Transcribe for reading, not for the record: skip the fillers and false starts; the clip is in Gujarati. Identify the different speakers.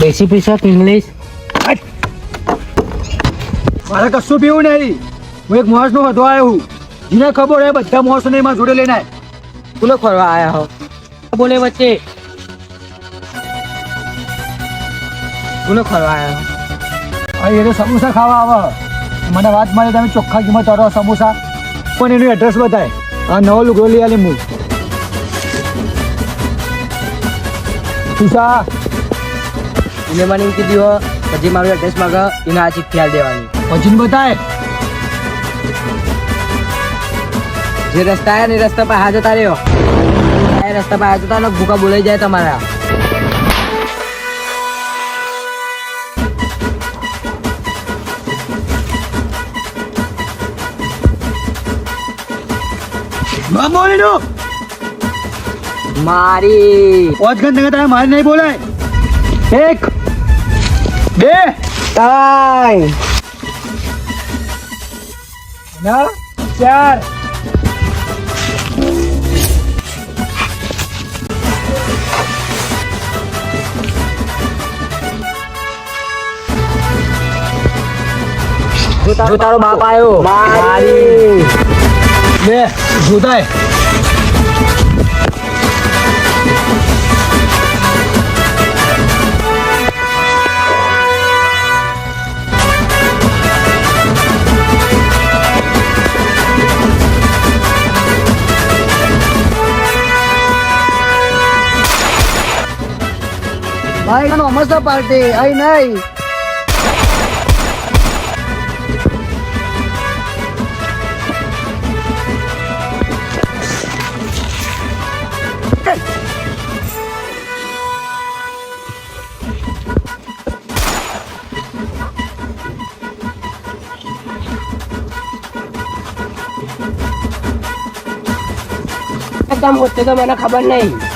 Speaker 1: દેશી પીશો ઇંગ્લિશ
Speaker 2: મારે કશું પીવું નહીં. હું એક માણસનો હતો આવ્યો હું. જેને ખબર હોય બધા માણસોને એમાં જોડે લઈને આય.
Speaker 1: બોલો ફરવા આયા હો બોલે વચ્ચે બોલો ફરવા આયા હો
Speaker 2: હવે એને સમોસા ખાવા આવે. મને વાત મારી તમે ચોખ્ખા કિંમત કરો સમોસા પણ એનું એડ્રેસ બતાય. આ નવો લુગડો લઈ આલી હું પીસા
Speaker 1: એને મને એમ કીધું પછી મારું એડ્રેસ માંગે એને આ ચિઠ્ઠી આલ દેવાની
Speaker 2: પછી બતાય.
Speaker 1: જે રસ્તા આવ્યા ને એ રસ્તા પર હા જતા રહ્યો એ રસ્તા પર હા જતા ને ભૂકા બોલાઈ જાય તમારા
Speaker 2: બોલીનું
Speaker 1: મારી
Speaker 2: પાંચ ઘંટા તારે મારે નહીં બોલાય. 1 2
Speaker 1: તાઈ
Speaker 2: 4
Speaker 1: જો તારો બાપ આવ્યો મારી
Speaker 2: લે જોતાય.
Speaker 1: ભાઈ મસ્ત પાર્ટી આઈ નહીં હોતે તો મને ખબર નહીં